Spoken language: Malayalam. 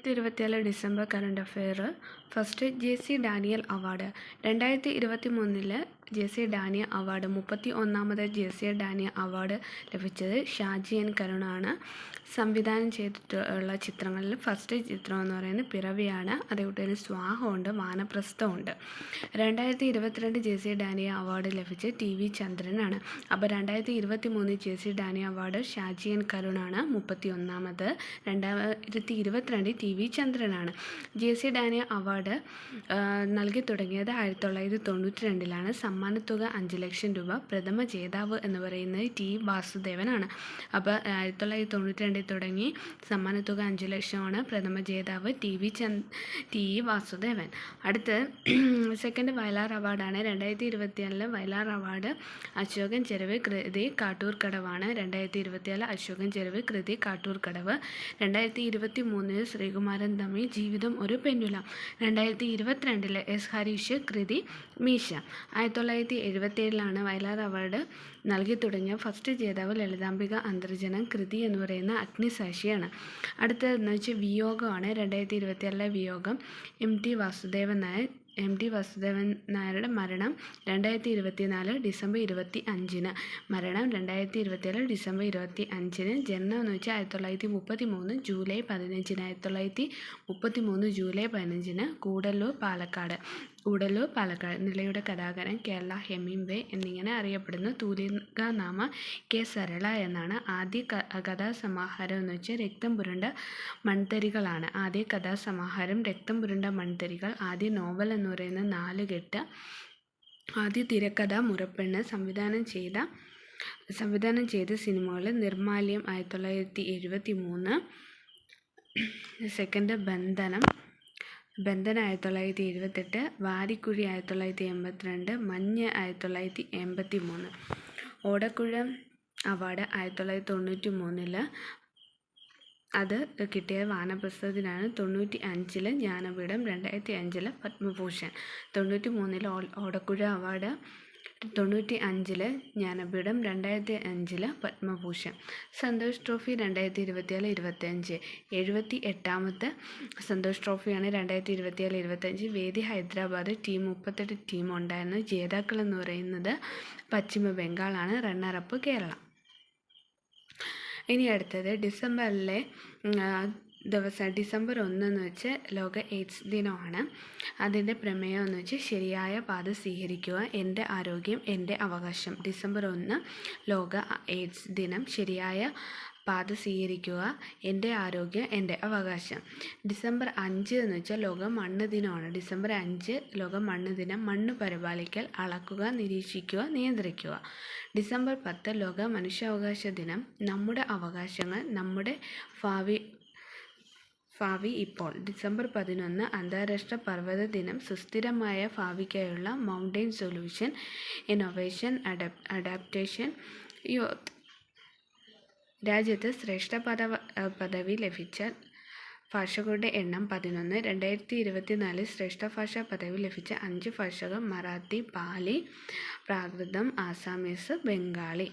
2024 December current affair. First JC Daniel award. 2023 JC Daniel award 31ാമത് JC ഡാനിയൽ അവാർഡ് ലഭിച്ചത് ഷാജി എൻ കരുണാണ്. സംവിധാനം ചെയ്തിട്ടുള്ള ചിത്രങ്ങളിൽ ഫസ്റ്റ് ചിത്രം എന്ന് പറയുന്നത് പിറവിയാണ്. അതേപോലെ തന്നെ സ്വാഹമുണ്ട്, വാനപ്രസ്ഥമുണ്ട്. 2022 JC ഡാനിയൽ അവാർഡ് ലഭിച്ച TV ചന്ദ്രനാണ്. അപ്പോൾ 2023 JC Daniel award Shaji N കരുണാണ്. 31ാമത്. 2022 TV ചന്ദ്രനാണ്. JC ഡാനിയൽ അവാർഡ് നൽകി തുടങ്ങിയത് 1992 സമ്മാനത്തുക 5 ലക്ഷം രൂപ. പ്രഥമ ജേതാവ് എന്ന് പറയുന്നത് T വാസുദേവനാണ്. അപ്പോൾ 1992 തുടങ്ങി സമ്മാനത്തുക 5 ലക്ഷമാണ്. പ്രഥമ ജേതാവ് T വാസുദേവൻ. അടുത്ത് സെക്കൻഡ് വയലാർ അവാർഡാണ്. 2024 വയലാർ അവാർഡ് അശോകൻ ചെരുവ് കൃതി കാട്ടൂർക്കടവാണ്. 2024 അശോകൻ ചെരുവ് കൃതി കാട്ടൂർക്കടവ്. 2023 ശ്രീകുമാരൻ തമ്പി ജീവിതം ഒരു പെണ്ണുല. 2022 S ഹരീഷ് കൃതി മീശ. 1977 വയലാർ അവാർഡ് നൽകി തുടങ്ങിയ ഫസ്റ്റ് ജേതാവ് ലളിതാംബിക അന്തർജനം കൃതി എന്ന് പറയുന്ന അഗ്നിസാക്ഷിയാണ്. അടുത്തതെന്ന് വെച്ചാൽ വിയോഗമാണ്. 2024 വിയോഗം MT വാസുദേവൻ നായരുടെ മരണം 2024 ഡിസംബർ 25 മരണം. 2024 ഡിസംബർ 25 ജനനം എന്ന് വെച്ചാൽ 1933 ജൂലൈ 15. 1933 ജൂലൈ 15 കൂടല്ലൂർ പാലക്കാട്. നിളയുടെ കഥാകാരൻ കേരള ഹെമിംഗ്വേ എന്നിങ്ങനെ അറിയപ്പെടുന്നു. തൂലികാനാമ K സരള എന്നാണ്. ആദ്യ കഥാസമാഹാരം എന്ന് വെച്ചാൽ രക്തം പുരണ്ട മൺതരികളാണ്. ആദ്യ കഥാസമാഹാരം രക്തം പുരണ്ട മൺതരികൾ. ആദ്യ നോവൽ എന്ന് പറയുന്നത് 4 കെട്ട്. ആദ്യ തിരക്കഥ മുറപ്പെണ്ണ്. സംവിധാനം ചെയ്ത സിനിമകൾ നിർമാല്യം 1973, സെക്കൻഡ് ബന്ധനം 1978, വാരിക്കുഴി 1982, മഞ്ഞ് 1983. ഓടക്കുഴ അവാർഡ് 1993 അത് കിട്ടിയത് വാനപ്രസ്ഥത്തിനാണ്. 95 ജ്ഞാനപീഠം. 2005 പത്മഭൂഷൺ. 93 ഓടക്കുഴ അവാർഡ്, 95 ജ്ഞാനപീഠം, 2005 പത്മഭൂഷൺ. സന്തോഷ് ട്രോഫി 2024-25 78ാമത്തെ സന്തോഷ് ട്രോഫിയാണ്. 2024-25 വേദി ഹൈദരാബാദ്. 38 ടീം ഉണ്ടായിരുന്നു. ജേതാക്കൾ എന്ന് പറയുന്നത് പശ്ചിമ ബംഗാളാണ്. റണ്ണറപ്പ് കേരളം. ഇനി അടുത്തത് ഡിസംബറിലെ ദിവസം. ഡിസംബർ 1 എന്ന് വെച്ച് ലോക എയ്ഡ്സ് ദിനമാണ്. അതിൻ്റെ പ്രമേയം എന്ന് വെച്ച് ശരിയായ പാത സ്വീകരിക്കുക, എൻ്റെ ആരോഗ്യം എൻ്റെ അവകാശം. ഡിസംബർ 1 ലോക എയ്ഡ്സ് ദിനം. ശരിയായ പാത സ്വീകരിക്കുക, എൻ്റെ ആരോഗ്യം എൻ്റെ അവകാശം. ഡിസംബർ 5 എന്ന് വെച്ചാൽ ലോക മണ്ണ് ദിനമാണ്. ഡിസംബർ 5 ലോക മണ്ണ് ദിനം. മണ്ണ് പരിപാലിക്കൽ, അളക്കുക, നിരീക്ഷിക്കുക, നിയന്ത്രിക്കുക. ഡിസംബർ 10 ലോക മനുഷ്യാവകാശ ദിനം. നമ്മുടെ അവകാശങ്ങൾ, നമ്മുടെ ഭാവി ഇപ്പോൾ. ഡിസംബർ 11 അന്താരാഷ്ട്ര പർവ്വത ദിനം. സുസ്ഥിരമായ ഭാവിക്കായുള്ള mountain solution, innovation, adaptation youth. രാജ്യത്ത് ശ്രേഷ്ഠ പദവി ലഭിച്ച ഭാഷകളുടെ എണ്ണം 11. 2024 ശ്രേഷ്ഠ ഭാഷാ പദവി ലഭിച്ച 5 ഭാഷകൾ മറാത്തി, പാലി, പ്രാകൃതം, ആസാമീസ്, ബംഗാളി.